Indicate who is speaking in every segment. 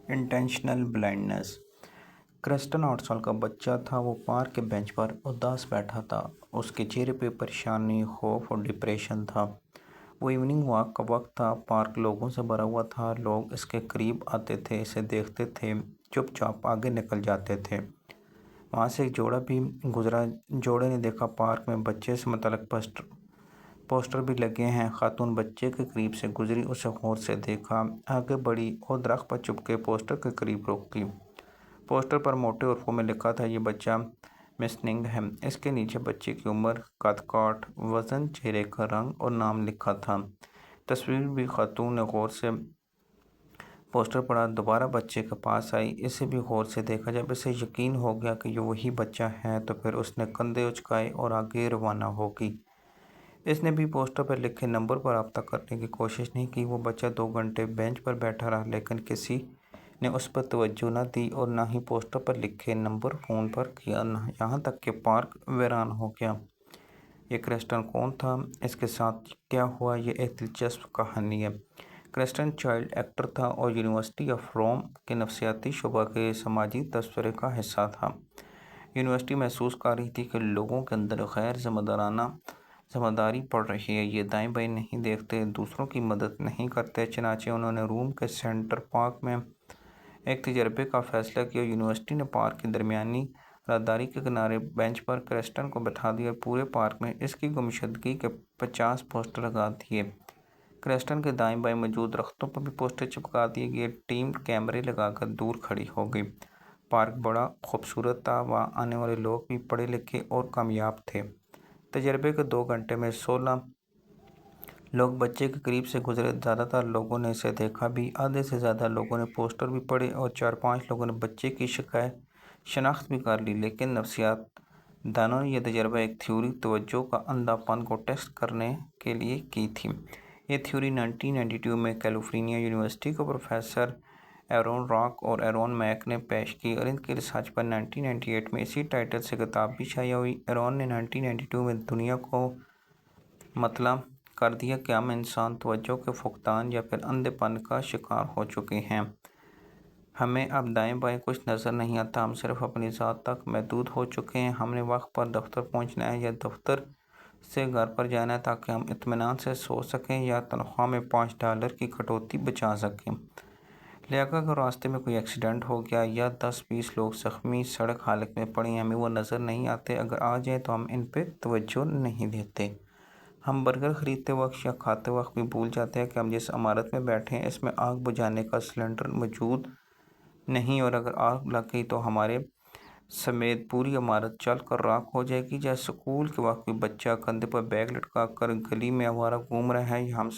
Speaker 1: Intentional blindness. کرسٹن 8 سال کا بچہ تھا۔ وہ پارک کے بینچ پر اداس بیٹھا تھا۔ اس کے چہرے پہ پریشانی، خوف اور ڈپریشن تھا۔ وہ ایوننگ واک کا وقت تھا۔ پارک لوگوں سے بھرا ہوا تھا۔ لوگ اس کے قریب آتے تھے، اسے دیکھتے تھے، چپ چاپ آگے نکل جاتے تھے۔ وہاں سے ایک جوڑا بھی گزرا۔ جوڑے نے دیکھا پارک میں بچے سے متعلق پوسٹر بھی لگے ہیں۔ خاتون بچے کے قریب سے گزری، اسے غور سے دیکھا، آگے بڑھی اور درخت پر چپکے پوسٹر کے قریب رکی۔ پوسٹر پر موٹے حروفوں میں لکھا تھا، یہ بچہ مسنگ ہے۔ اس کے نیچے بچے کی عمر، قد کاٹ، وزن، چہرے کا رنگ اور نام لکھا تھا۔ تصویر بھی۔ خاتون نے غور سے پوسٹر پڑھا، دوبارہ بچے کے پاس آئی، اسے بھی غور سے دیکھا۔ جب اسے یقین ہو گیا کہ یہ وہی بچہ ہے تو پھر اس نے کندھے اچکائے اور آگے روانہ ہو گئی۔ اس نے بھی پوسٹر پر لکھے نمبر پر رابطہ کرنے کی کوشش نہیں کی۔ وہ بچہ 2 گھنٹے بینچ پر بیٹھا رہا، لیکن کسی نے اس پر توجہ نہ دی اور نہ ہی پوسٹر پر لکھے نمبر فون پر کیا، یہاں تک کہ پارک ویران ہو گیا۔ یہ کرسٹن کون تھا؟ اس کے ساتھ کیا ہوا؟ یہ ایک دلچسپ کہانی ہے۔ کرسٹن چائلڈ ایکٹر تھا اور یونیورسٹی آف روم کے نفسیاتی شعبہ کے سماجی تصورے کا حصہ تھا۔ یونیورسٹی محسوس کر رہی تھی کہ لوگوں کے اندر غیر ذمہ داری پڑ رہی ہے۔ یہ دائیں بائیں نہیں دیکھتے، دوسروں کی مدد نہیں کرتے۔ چنانچہ انہوں نے روم کے سینٹر پارک میں ایک تجربے کا فیصلہ کیا۔ یونیورسٹی نے پارک کی درمیانی راہداری کے کنارے بینچ پر کرسٹن کو بٹھا دیا اور پورے پارک میں اس کی گمشدگی کے 50 پوسٹر لگا دیے۔ کرسٹن کے دائیں بائیں موجود درختوں پر بھی پوسٹر چپکا دیے گئے۔ ٹیم کیمرے لگا کر دور کھڑی ہو گئی۔ پارک بڑا خوبصورت تھا۔ وہاں آنے والے لوگ بھی پڑھے لکھے اور کامیاب تھے۔ تجربے کے 2 گھنٹے میں 16 لوگ بچے کے قریب سے گزرے۔ زیادہ تر لوگوں نے اسے دیکھا بھی، آدھے سے زیادہ لوگوں نے پوسٹر بھی پڑھے اور 4-5 لوگوں نے بچے کی شناخت بھی کر لی۔ لیکن نفسیات دانوں نے یہ تجربہ ایک تھیوری، توجہ کا اندھا پن کو ٹیسٹ کرنے کے لیے کی تھی۔ یہ تھیوری 1992 میں کیلیفورنیا یونیورسٹی کے پروفیسر ایرون راک اور ایرون میک نے پیش کی اور ان کی ریسرچ پر 1998 میں اسی ٹائٹل سے کتاب بھی شائع ہوئی۔ ایرون نے 1992 میں دنیا کو مطلع کر دیا کہ ہم انسان توجہ کے فقدان یا پھر اندھے پن کا شکار ہو چکے ہیں۔ ہمیں اب دائیں بائیں کچھ نظر نہیں آتا، ہم صرف اپنی ذات تک محدود ہو چکے ہیں۔ ہم نے وقت پر دفتر پہنچنا ہے یا دفتر سے گھر پر جانا ہے تاکہ ہم اطمینان سے سو سکیں یا تنخواہ میں $5 کی کٹوتی بچا سکیں۔ لہٰذا اگر راستے میں کوئی ایکسیڈنٹ ہو گیا یا 10-20 لوگ زخمی سڑک حالت میں پڑے ہیں، ہمیں وہ نظر نہیں آتے۔ اگر آ جائیں تو ہم ان پہ توجہ نہیں دیتے۔ ہم برگر خریدتے وقت یا کھاتے وقت بھی بھول جاتے ہیں کہ ہم جس عمارت میں بیٹھے ہیں اس میں آگ بجھانے کا سلنڈر موجود نہیں، اور اگر آگ لگ گئی تو ہمارے سمیت پوری عمارت جل کر راکھ ہو جائے گی۔ یا اسکول کے وقت کوئی بچہ کندھے پر بیگ لٹکا کر گلی میں آوارہ گھوم رہا ہے، یا ہم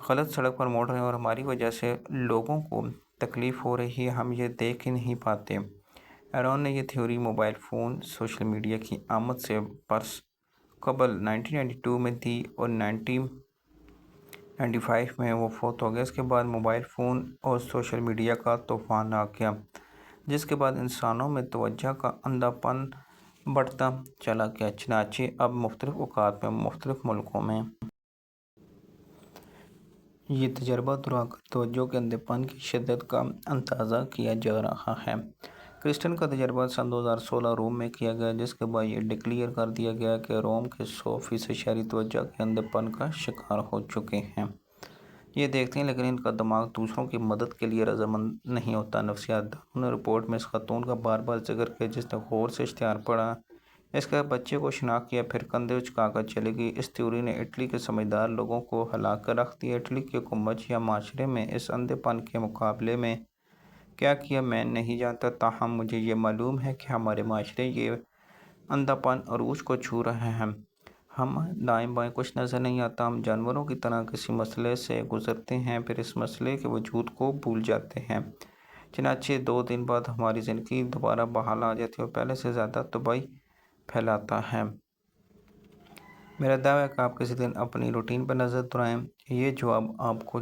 Speaker 1: غلط سڑک پر موڑ رہے ہیں اور ہماری وجہ سے لوگوں کو تکلیف ہو رہی ہے، ہم یہ دیکھ ہی نہیں پاتے۔ ایرون نے یہ theory mobile phone, social media کی آمد سے برس قبل 1992 میں دی اور 1995 میں وہ فوت ہو گیا۔ اس کے بعد موبائل فون اور سوشل میڈیا کا طوفان آ گیا، جس کے بعد انسانوں میں توجہ کا اندھا پن بڑھتا چلا گیا۔ چنانچہ اب مختلف اوقات میں مختلف ملکوں میں یہ تجربہ دہرا کر توجہ کے اندھے پن کی شدت کا اندازہ کیا جا رہا ہے۔ کرسٹن کا تجربہ سن 2016 روم میں کیا گیا، جس کے بعد یہ ڈکلیئر کر دیا گیا کہ روم کے 100% شہری توجہ کے اندھے پن کا شکار ہو چکے ہیں۔ یہ دیکھتے ہیں لیکن ان کا دماغ دوسروں کی مدد کے لیے رضامند نہیں ہوتا۔ نفسیات دانوں نے رپورٹ میں اس خاتون کا بار بار ذکر کیا جس نے غور سے اشتہار پڑھا، اس کے بعد بچے کو شناخت کیا، پھر کندھے اچکا کر چلی گئی۔ اس تھیوری نے اٹلی کے سمجھدار لوگوں کو ہلا کر رکھ دیا۔ اٹلی کی حکومت یا معاشرے میں اس اندھے پن کے مقابلے میں کیا کیا میں نہیں جانتا، تاہم مجھے یہ معلوم ہے کہ ہمارے معاشرے یہ اندھا پن عروج کو چھو رہا ہے۔ ہمیں دائیں بائیں کچھ نظر نہیں آتا، ہم جانوروں کی طرح کسی مسئلے سے گزرتے ہیں، پھر اس مسئلے کے وجود کو بھول جاتے ہیں۔ چنانچہ 2 دن بعد ہماری زندگی دوبارہ بحال آ جاتی ہے اور پہلے سے زیادہ تباہی پھیلاتا ہے۔ میرا دعویٰ ہے کہ آپ کسی دن اپنی روٹین پر نظر دوڑائیں۔ یہ جواب آپ کو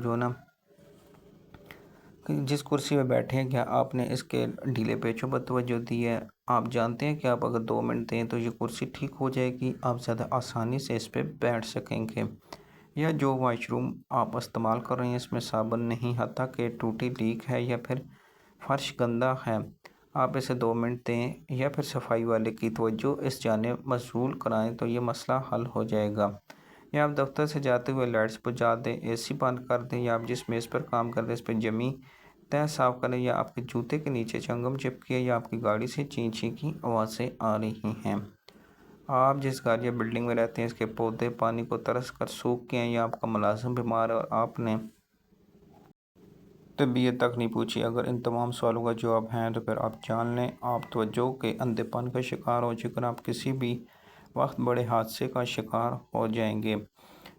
Speaker 1: جس کرسی میں بیٹھے ہیں، کیا آپ نے اس کے ڈھیلے پیچوں پر توجہ دی ہے؟ آپ جانتے ہیں کہ آپ اگر 2 منٹ دیں تو یہ کرسی ٹھیک ہو جائے گی، آپ زیادہ آسانی سے اس پہ بیٹھ سکیں گے۔ یا جو واش روم آپ استعمال کر رہے ہیں اس میں صابن نہیں، حتیٰ کہ ٹوٹی لیک ہے یا پھر فرش گندا ہے، آپ اسے 2 منٹ دیں یا پھر صفائی والے کی توجہ اس جانب مبذول کرائیں تو یہ مسئلہ حل ہو جائے گا۔ یا آپ دفتر سے جاتے ہوئے لائٹس بجھا دیں، اے سی بند کر دیں، یا آپ جس میز پر کام کرتے ہیں اس پہ جمی تہ صاف کریں، یا آپ کے جوتے کے نیچے چنگم چپکے، یا آپ کی گاڑی سے چیں چیں کی آوازیں آ رہی ہیں۔ آپ جس گھر یا بلڈنگ میں رہتے ہیں اس کے پودے پانی کو ترس کر سوکھ گئے ہیں، یا آپ کا ملازم بیمار ہے اور آپ نے طبیعت تک نہیں پوچھی۔ اگر ان تمام سوالوں کا جواب ہے تو پھر آپ جان لیں آپ توجہ کے اندھے پن کا شکار ہو چکے ہیں، آپ کسی بھی وقت بڑے حادثے کا شکار ہو جائیں گے۔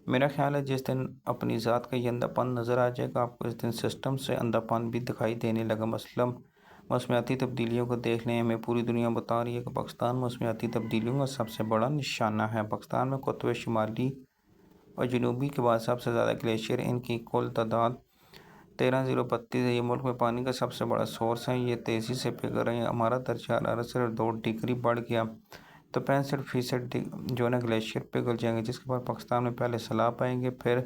Speaker 1: میرا خیال ہے جس دن اپنی ذات کا یہ اندھا پن نظر آ جائے گا آپ کو، اس دن سسٹم سے اندھا پن بھی دکھائی دینے لگا۔ مثلاً موسمیاتی تبدیلیوں کو دیکھ لیں، ہمیں پوری دنیا بتا رہی ہے کہ پاکستان موسمیاتی تبدیلیوں کا سب سے بڑا نشانہ ہے۔ پاکستان میں قطب شمالی اور جنوبی کے بعد سب سے زیادہ گلیشیئر، ان کی کل تعداد 13,032 ہے۔ یہ ملک میں پانی کا سب سے بڑا سورس ہے، یہ تیزی سے پگھل رہے ہیں۔ ہمارا درجہ حرارت صرف 2 ڈگری بڑھ گیا تو 65% جو ہے نا گلیشیئر پگھل جائیں گے، جس کے بعد پاکستان میں پہلے سیلاب آئیں گے، پھر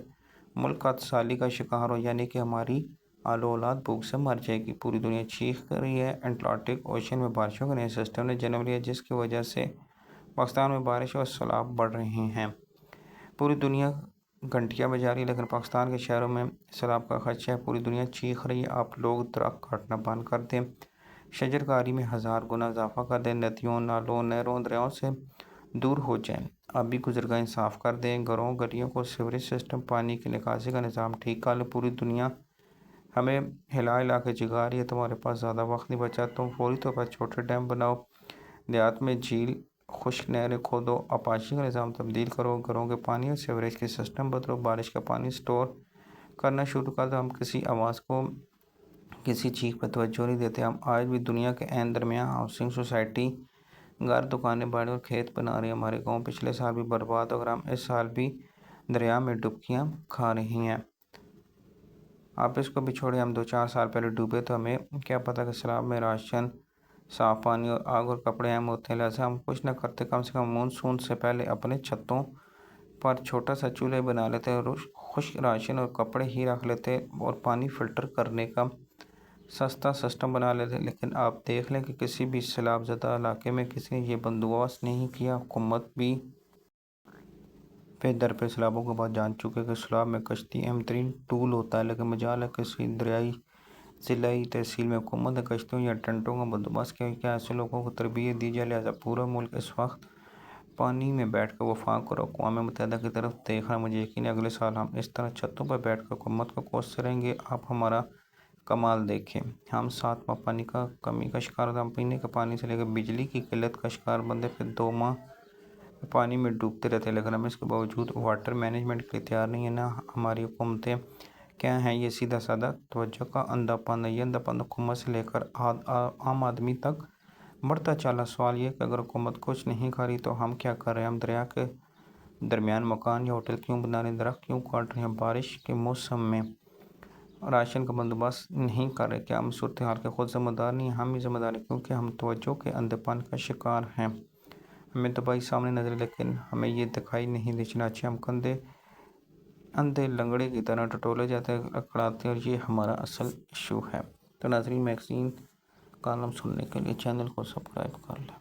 Speaker 1: ملک کا سالی کا شکار ہو، یعنی کہ ہماری آل اولاد بھوک سے مر جائے گی۔ پوری دنیا چیخ رہی ہے۔ اٹلانٹک اوشن میں بارشوں کا نیا سسٹم نے جنم لیا، جس کی وجہ سے پاکستان میں بارش اور سیلاب بڑھ رہے ہیں۔ پوری دنیا گھنٹیاں بجا رہی ہے لیکن پاکستان کے شہروں میں سیلاب کا خدشہ ہے۔ پوری دنیا چیخ رہی ہے آپ لوگ درخت کاٹنا بند کر دیں، شجر کاری میں 1000 گنا اضافہ کر دیں، ندیوں، نالوں، نہروں، دریاؤں سے دور ہو جائیں، آبی گزرگاہیں صاف کر دیں، گھروں گلیوں کو سیوریج سسٹم، پانی کی نکاسی کا نظام ٹھیک کر لیں۔ پوری دنیا ہمیں ہلا ہلا کے جگا رہی ہے، تمہارے پاس زیادہ وقت نہیں بچا، تم فوری طور پر چھوٹے ڈیم بناؤ، دیہات میں جھیل، خشک نہریں کھودو، آبپاشی کا نظام تبدیل کرو، گھروں کے پانی اور سیوریج کے سسٹم بدلو، بارش کا پانی سٹور کرنا شروع کر دو۔ ہم کسی آواز کو، کسی چیخ پہ توجہ نہیں دیتے، ہم آج بھی دنیا کے عین درمیان ہاؤسنگ سوسائٹی، گھر، دکانیں، باڑی اور کھیت بنا رہے ہیں۔ ہمارے گاؤں پچھلے سال بھی برباد ہو گئے، ہم اس سال بھی دریا میں ڈبکیاں کھا رہے ہیں۔ آپ اس کو بھی چھوڑیں، ہم 2-4 سال پہلے ڈوبے تو ہمیں کیا پتہ کہ سیلاب میں راشن، صاف پانی اور آگ اور کپڑے اہم ہوتے ہیں، لہٰذا ہم کچھ نہ کرتے، کم سے کم مونسون سے پہلے اپنے چھتوں پر چھوٹا سا چولہا بنا لیتے، خشک راشن اور کپڑے ہی رکھ لیتے اور پانی فلٹر کرنے کا سستا سسٹم بنا لیتے۔ لیکن آپ دیکھ لیں کہ کسی بھی سیلاب زدہ علاقے میں کسی نے یہ بندوبست نہیں کیا۔ حکومت بھی پہ در پہ سیلابوں کے بعد جان چکے کہ سیلاب میں کشتی اہم ترین ٹول ہوتا ہے، لیکن مجال ہے کسی دریائی، ضلعی تحصیل میں حکومت نے کشتیوں یا ٹنٹوں کا بندوبست کیا کہ ایسے لوگوں کو تربیت دی جائے، لہٰذا پورا ملک اس وقت پانی میں بیٹھ کر وفاق اور اقوام متحدہ کی طرف دیکھ رہا ہے۔ مجھے یقین ہے اگلے سال ہم اس طرح چھتوں پر بیٹھ کر حکومت کو کوستے رہیں گے۔ آپ ہمارا کمال دیکھیں، ہم 7 ماہ پانی کا کمی کا شکار ہوتے ہیں، ہم پینے کے پانی سے لے کر بجلی کی قلت کا شکار بنتے، پھر 2 ماہ پانی میں ڈوبتے رہتے ہیں، لیکن ہم اس کے باوجود واٹر مینجمنٹ کے لیے تیار نہیں ہیں۔ نہ ہماری حکومتیں کیا ہیں، یہ سیدھا سادہ توجہ کا اندھا پن ہے۔ یہ اندھا پن حکومت سے لے کر عام آدمی تک بڑھتا چلا۔ سوال یہ ہے کہ اگر حکومت کچھ نہیں کر رہی تو ہم کیا کر رہے ہیں؟ ہم دریا کے درمیان مکان یا ہوٹل کیوں بنا رہے ہیں، درخت کیوں کاٹ رہے ہیں، بارش کے موسم میں راشن کا بندوبست نہیں کر رہے؟ کیا ہم صورتحال کے خود ذمہ دار نہیں ہیں؟ ہم ہی ذمہ دار ہیں، کیونکہ ہم توجہ کے اندھے پن کا شکار ہیں۔ ہمیں تباہی سامنے نظر ہے لیکن ہمیں یہ دکھائی نہیں دی، چنانچہ ہم اندھے لنگڑے کی طرح ٹٹولے جاتے اکڑاتے ہیں، اور یہ ہمارا اصل ایشو ہے۔ تو ناظرین، میگزین کالم سننے کے لیے چینل کو سبسکرائب کر لیں۔